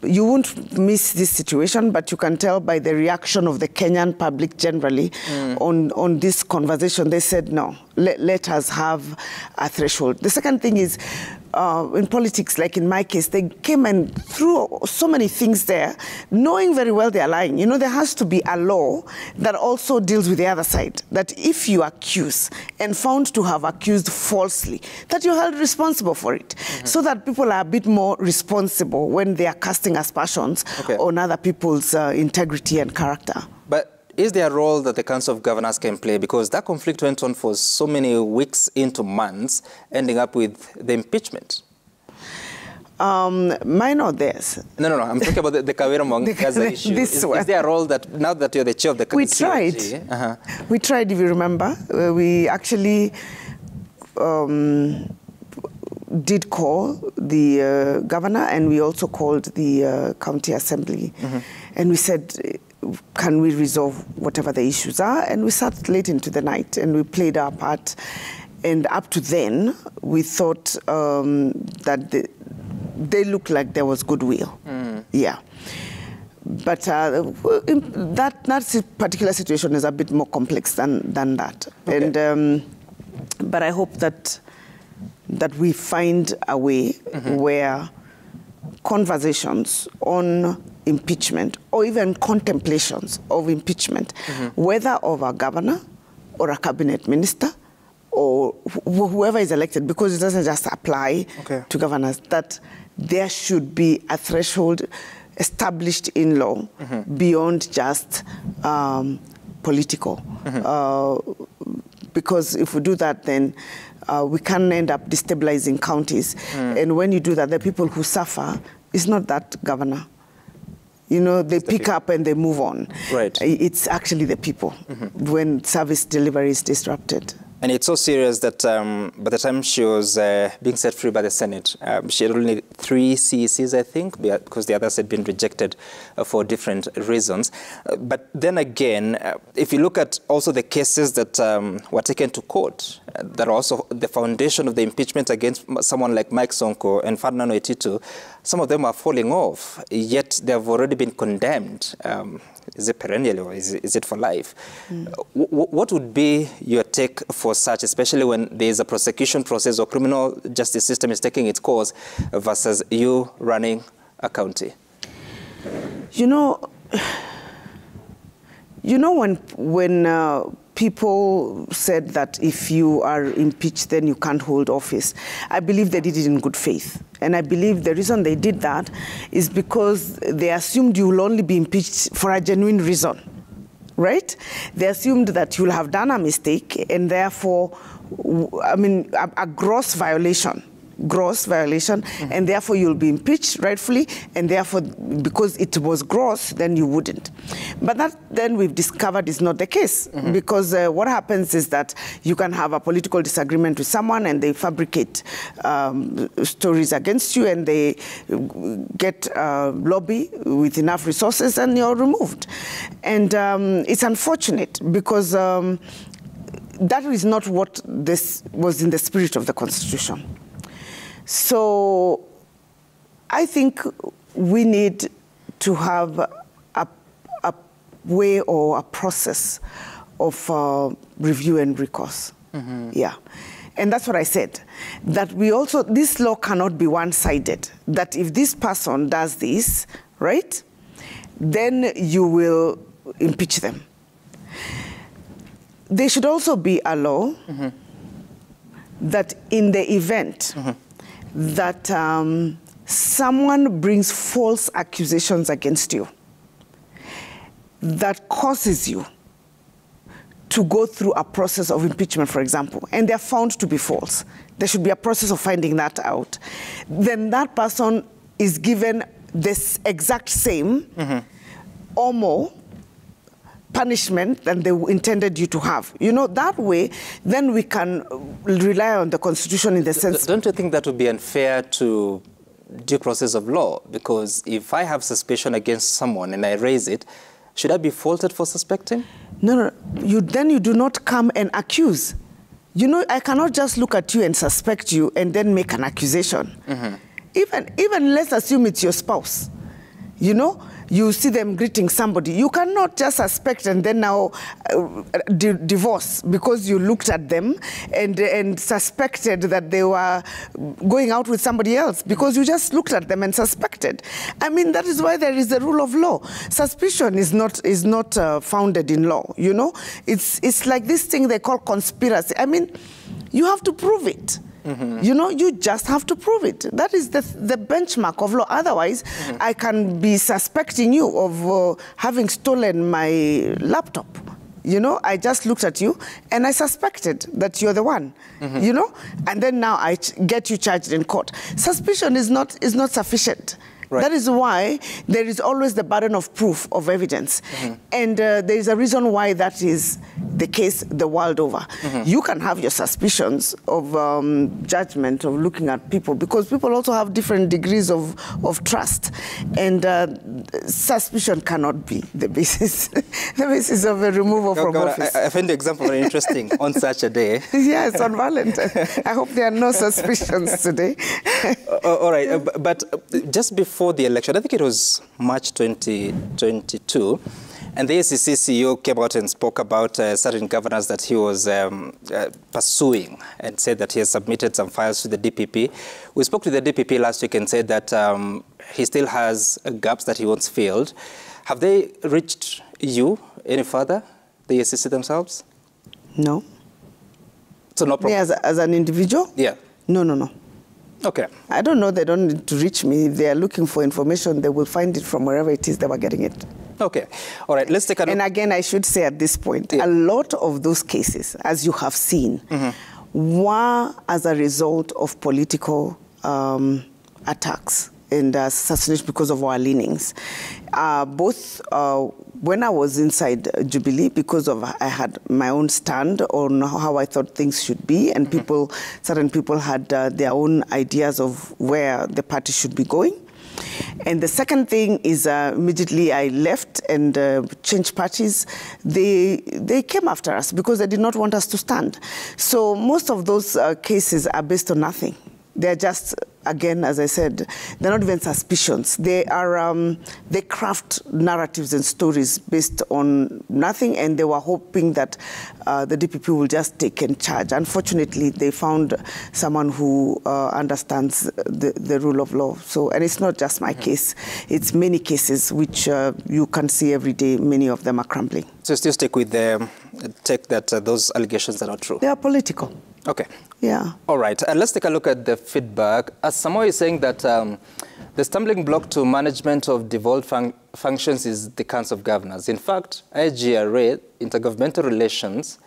You won't miss this situation, but you can tell by the reaction of the Kenyan public generally on this conversation. They said, no, let us have a threshold. The second thing is, in politics, like in my case, they came and threw so many things there, knowing very well they are lying. You know, there has to be a law that also deals with the other side, that if you accuse and found to have accused falsely, that you're held responsible for it, so that people are a bit more responsible when they are casting aspersions on other people's integrity and character. But is there a role that the Council of Governors can play? Because that conflict went on for so many weeks into months, ending up with the impeachment. Mine or theirs? No. I'm talking about the Kawira Mwangaza issue. Is there a role that, now that you're the chair of the We tried. We tried, if you remember. We actually did call the governor, and we also called the county assembly. And we said, can we resolve whatever the issues are? And we sat late into the night and we played our part. And up to then, we thought that they looked like there was goodwill. Yeah. But that particular situation is a bit more complex than that. Okay. And but I hope that we find a way where conversations on impeachment, or even contemplations of impeachment, whether of a governor or a cabinet minister or whoever is elected, because it doesn't just apply to governors, that there should be a threshold established in law beyond just political. Because if we do that, then we can end up destabilizing counties. And when you do that, the people who suffer is not that governor. You know, they pick up and they move on. Right. It's actually the people when service delivery is disrupted. And it's so serious that by the time she was being set free by the Senate, she had only 3 CECs, I think, because the others had been rejected for different reasons. But then again, if you look at also the cases that were taken to court, that are also the foundation of the impeachment against someone like Mike Sonko and Ferdinand Waititu, some of them are falling off, yet they have already been condemned. Is it perennially or is it for life? What would be your take for such, especially when there is a prosecution process or criminal justice system is taking its course versus you running a county? You know when people said that if you are impeached, then you can't hold office, I believe they did it in good faith. And I believe the reason they did that is because they assumed you will only be impeached for a genuine reason, right? They assumed that you'll have done a mistake and therefore, I mean, a gross violation, and therefore you'll be impeached rightfully, and therefore, because it was gross, then you wouldn't. But that then we've discovered is not the case, because what happens is that you can have a political disagreement with someone and they fabricate stories against you and they get lobby with enough resources and you're removed. And it's unfortunate because that is not what this was in the spirit of the Constitution. So I think we need to have a way or a process of review and recourse. Yeah. And that's what I said, that we also, this law cannot be one-sided, that if this person does this, right, then you will impeach them. There should also be a law that in the event that someone brings false accusations against you that causes you to go through a process of impeachment, for example, and they're found to be false, there should be a process of finding that out. Then that person is given this exact same or more punishment than they intended you to have. You know, that way, then we can rely on the Constitution in the sense... Don't you think that would be unfair to due process of law? Because if I have suspicion against someone and I raise it, should I be faulted for suspecting? No. Then you do not come and accuse. You know, I cannot just look at you and suspect you and then make an accusation. Even let's assume it's your spouse. You know, you see them greeting somebody. You cannot just suspect and then now divorce because you looked at them and suspected that they were going out with somebody else because you just looked at them and suspected. I mean, that is why there is the rule of law. Suspicion is not founded in law, you know. It's like this thing they call conspiracy. I mean, you have to prove it. You know, you just have to prove it. That is the benchmark of law. Otherwise, I can be suspecting you of having stolen my laptop. You know, I just looked at you and I suspected that you're the one, you know, and then now I get you charged in court. Suspicion is not sufficient. Right. That is why there is always the burden of proof of evidence. And there is a reason why that is the case the world over. You can have your suspicions of judgment, of looking at people, because people also have different degrees of trust. And suspicion cannot be the basis, of a removal from office. I find the example very interesting on such a day. Yes, on Valentine. I hope there are no suspicions today. All right, but just before the election, I think it was March 2022, and the ACC CEO came out and spoke about certain governors that he was pursuing and said that he has submitted some files to the DPP. We spoke to the DPP last week and said that he still has gaps that he wants filled. Have they reached you any further, the ACC themselves? No. So no problem. Me as an individual? Yeah. No. Okay. I don't know. They don't need to reach me. If they are looking for information, they will find it from wherever it is they were getting it. Okay. All right. Let's take a look. And again, I should say at this point, a lot of those cases, as you have seen, were as a result of political attacks and assassination because of our leanings. Both when I was inside Jubilee, because of I had my own stand on how I thought things should be, and certain people had their own ideas of where the party should be going. And the second thing is immediately I left and changed parties. They came after us because they did not want us to stand. So most of those cases are based on nothing. They're just, again, as I said, they're not even suspicions. They are, they craft narratives and stories based on nothing, and they were hoping that the DPP will just take in charge. Unfortunately, they found someone who understands the rule of law. So, and it's not just my case. It's many cases which you can see every day. Many of them are crumbling. So still stick with the take that those allegations are not true? They are political. Okay. Yeah. All right. Let's take a look at the feedback. As Samoa is saying that the stumbling block to management of devolved functions is the Council of Governors. In fact, IGRA, Intergovernmental Relations,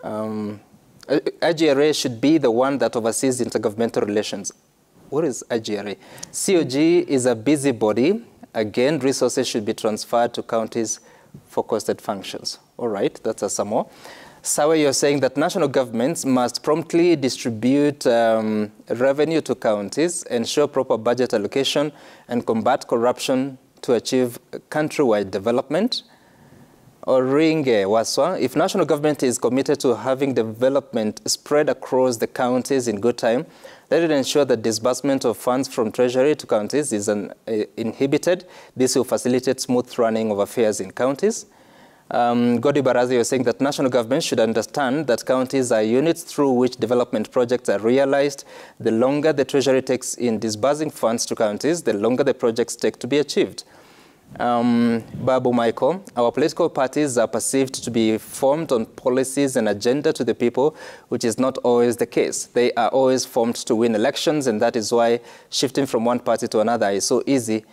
IGRA should be the one that oversees intergovernmental relations. What is IGRA? COG is a busybody. Again, resources should be transferred to counties for costed functions. All right, that's a Samoa. Sawe, you're saying that national governments must promptly distribute revenue to counties, ensure proper budget allocation, and combat corruption to achieve countrywide development. Oringe Waswa, if national government is committed to having development spread across the counties in good time, let it ensure that disbursement of funds from Treasury to counties is inhibited. This will facilitate smooth running of affairs in counties. Godi Barazi was saying that national government should understand that counties are units through which development projects are realized. The longer the Treasury takes in disbursing funds to counties, the longer the projects take to be achieved. Babu Michael, our political parties are perceived to be formed on policies and agenda to the people, which is not always the case. They are always formed to win elections, and that is why shifting from one party to another is so easy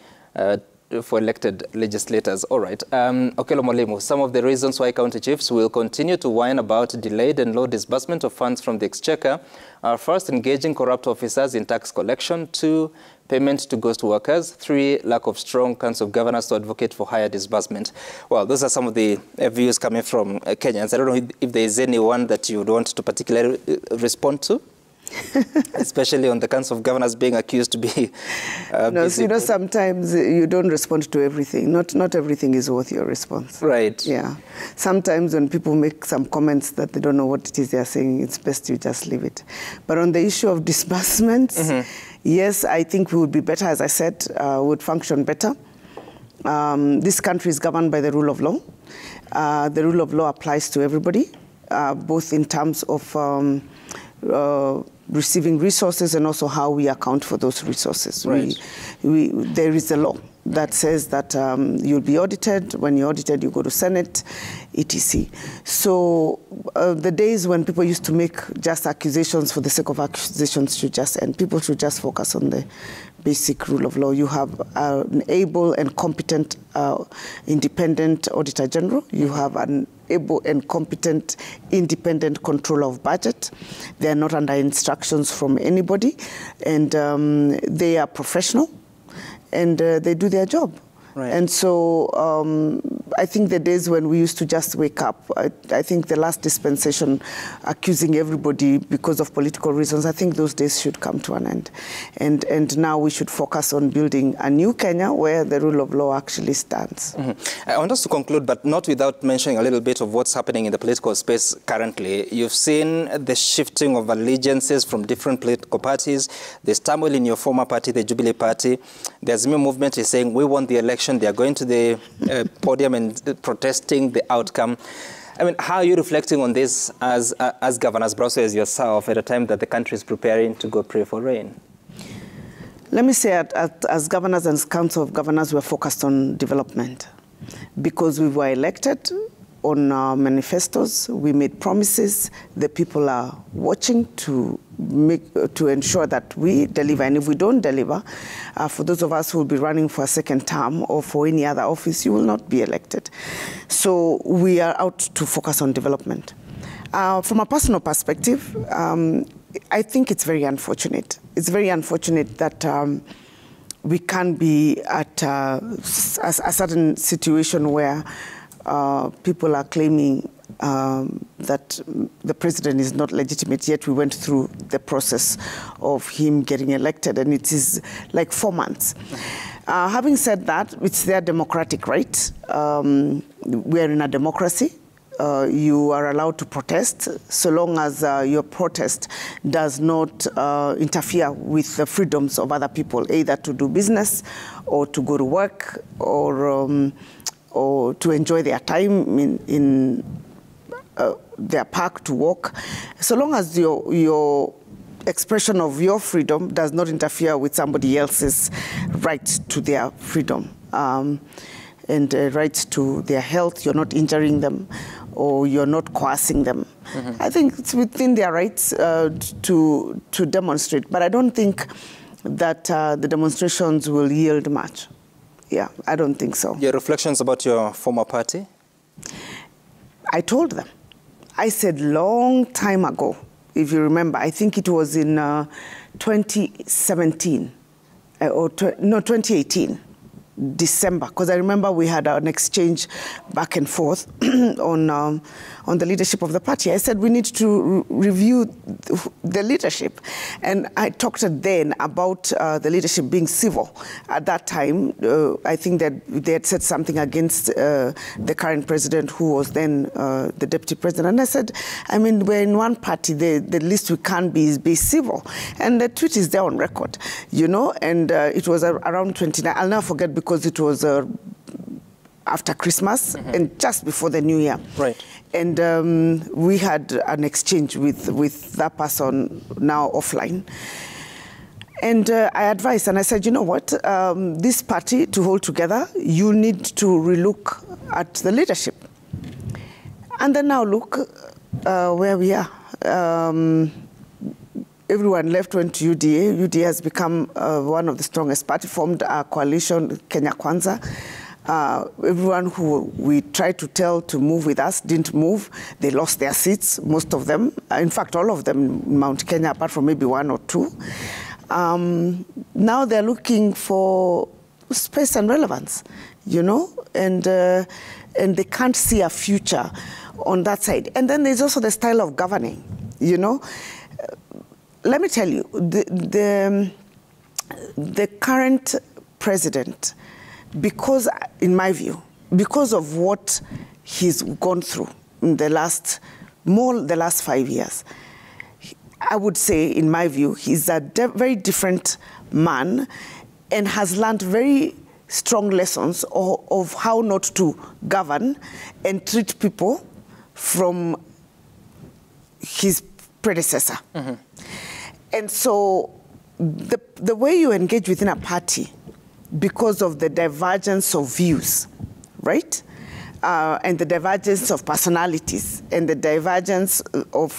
for elected legislators. All right. Okelo Molemu, some of the reasons why county chiefs will continue to whine about delayed and low disbursement of funds from the exchequer are: first, engaging corrupt officers in tax collection; two, payment to ghost workers; three, lack of strong council of governors to advocate for higher disbursement. Well, those are some of the views coming from Kenyans. I don't know if there is anyone that you would want to particularly respond to. Especially on the Council of Governors being accused to be no, so, you know, sometimes you don't respond to everything. Not everything is worth your response. Right. Yeah. Sometimes when people make some comments that they don't know what it is they're saying, it's best you just leave it. But on the issue of disbursements, yes, I think we would be better, as I said, would function better. This country is governed by the rule of law. The rule of law applies to everybody, both in terms of receiving resources and also how we account for those resources. Right. There is a law that says that you'll be audited. When you're audited, you go to Senate, etc. So the days when people used to make just accusations for the sake of accusations should just end. People should just focus on the basic rule of law. You have an able and competent independent Auditor General. You have an able and competent independent controller of budget. They are not under instructions from anybody, and they are professional, and they do their job. Right. And so I think the days when we used to just wake up, I think the last dispensation accusing everybody because of political reasons, I think those days should come to an end. And now we should focus on building a new Kenya where the rule of law actually stands. I want us to conclude, but not without mentioning a little bit of what's happening in the political space currently. You've seen the shifting of allegiances from different political parties. There's turmoil in your former party, the Jubilee Party. The Azimio movement is saying, we want the election. They are going to the podium and protesting the outcome. I mean, how are you reflecting on this as governors, but also as yourself, at a time that the country is preparing to go pray for rain? Let me say, as governors and Council of Governors, we're focused on development because we were elected on our manifestos. We made promises. The people are watching to ensure that we deliver. And if we don't deliver, for those of us who will be running for a second term or for any other office, you will not be elected. So we are out to focus on development. From a personal perspective, I think it's very unfortunate. It's very unfortunate that we can be at a certain situation where people are claiming that the president is not legitimate, yet we went through the process of him getting elected, and it is like 4 months. Having said that, it's their democratic right. We are in a democracy. You are allowed to protest so long as your protest does not interfere with the freedoms of other people, either to do business or to go to work or to enjoy their time in their park to walk. So long as your expression of your freedom does not interfere with somebody else's right to their freedom and right to their health, you're not injuring them, or you're not coercing them. Mm-hmm. I think it's within their rights to demonstrate, but I don't think that the demonstrations will yield much. Yeah, I don't think so. Your reflections about your former party? I told them. I said long time ago, if you remember, I think it was in 2017, or 2018. December, because I remember we had an exchange back and forth on the leadership of the party. I said we need to review the leadership, and I talked then about the leadership being civil. At that time, I think that they had said something against the current president, who was then the deputy president. And I said, I mean, we're in one party. The least we can be is be civil, and the tweet is there on record, you know. And it was around 29. I'll never forget, because it was after Christmas, mm-hmm. and just before the New Year. Right. And we had an exchange with that person, now offline. And I advised, and I said, you know what, this party, to hold together, you need to relook at the leadership. And then now look where we are. Everyone left, went to UDA. UDA has become one of the strongest parties, formed a coalition, Kenya Kwanza. Everyone who we tried to tell to move with us didn't move. They lost their seats, most of them. In fact, all of them in Mount Kenya, apart from maybe one or two. Now they're looking for space and relevance, you know, and they can't see a future on that side. And then there's also the style of governing, you know. Let me tell you, the current president, because, in my view, because of what he's gone through in the last 5 years, I would say, in my view, he's a very different man and has learned very strong lessons of how not to govern and treat people from his predecessor. Mm-hmm. And so the way you engage within a party, because of the divergence of views, right? And the divergence of personalities and the divergence of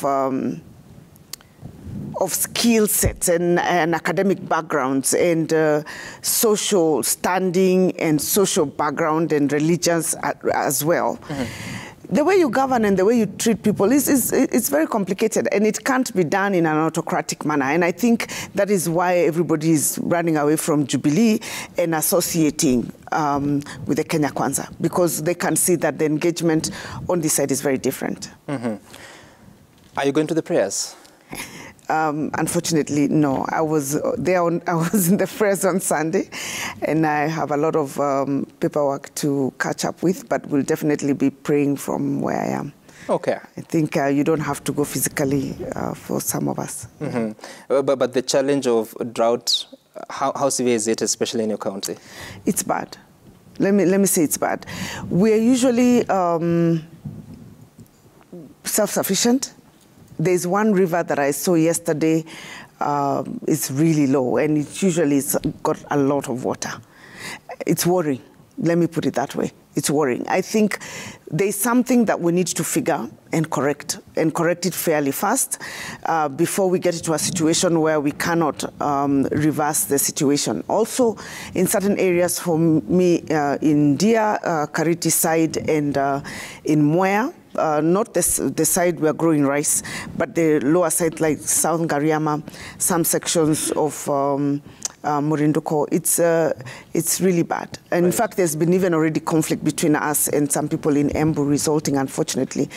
skill sets and academic backgrounds and social standing and social background and religions as well. Mm-hmm. The way you govern and the way you treat people it's very complicated, and it can't be done in an autocratic manner. And I think that is why everybody is running away from Jubilee and associating with the Kenya Kwanza, because they can see that the engagement on this side is very different. Mm-hmm. Are you going to the prayers? Unfortunately, no. I was there. I was in the prayers on Sunday, and I have a lot of paperwork to catch up with. But we'll definitely be praying from where I am. Okay. I think you don't have to go physically for some of us. Mm-hmm. But the challenge of drought, how severe is it, especially in your county? It's bad. Let me say it's bad. We are usually self-sufficient. There's one river that I saw yesterday. It's really low, and it usually has got a lot of water. It's worrying. Let me put it that way. It's worrying. I think there's something that we need to figure and correct it fairly fast before we get into a situation where we cannot reverse the situation. Also, in certain areas for me, in Dia, Kariti side, and in Mwea, not the side we're growing rice, but the lower side like South Gariama, some sections of Murinduko, it's really bad. And in fact, there's been even already conflict between us and some people in Embu, resulting, unfortunately,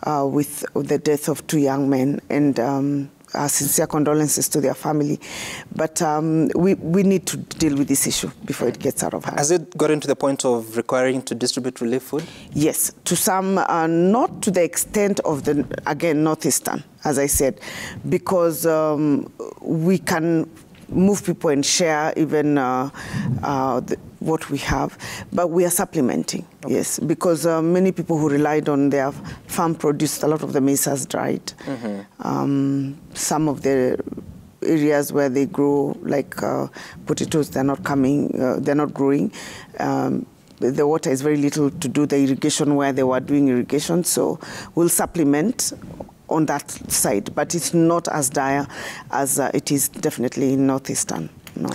with the death of 2 young men. And our sincere condolences to their family. But we need to deal with this issue before it gets out of hand. Has it gotten to the point of requiring to distribute relief food? Yes, to some, not to the extent of the, again, Northeastern, as I said, because we can move people and share even what we have, but we are supplementing, yes, because many people who relied on their farm produce, a lot of the maize has dried. Some of the areas where they grow, like potatoes, they're not coming, they're not growing. The water is very little to do the irrigation where they were doing irrigation, so we'll supplement on that side, but it's not as dire as it is definitely in Northeastern, no.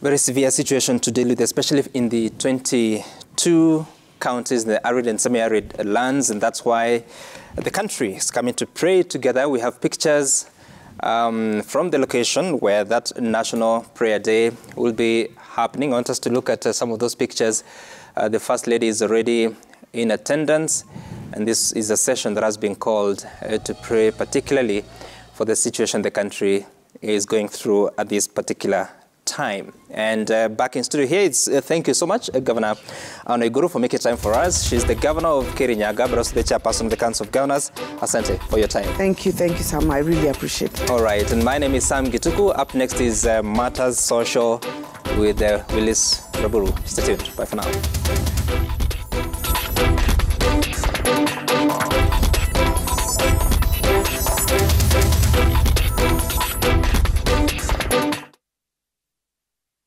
Very severe situation to deal with, especially in the 22 counties, the arid and semi-arid lands, and that's why the country is coming to pray together. We have pictures from the location where that National Prayer Day will be happening. I want us to look at some of those pictures. The First Lady is already in attendance, and this is a session that has been called to pray particularly for the situation the country is going through at this particular time. And back in studio here, it's thank you so much, Governor Anne Waiguru, for making time for us. She's the governor of Kirinyaga, but also the chairperson of the Council of Governors. Asante for your time. Thank you, Sam. I really appreciate it. All right, and my name is Sam Gituku. Up next is Matters Social with Willis Raburu. Stay tuned. Bye for now.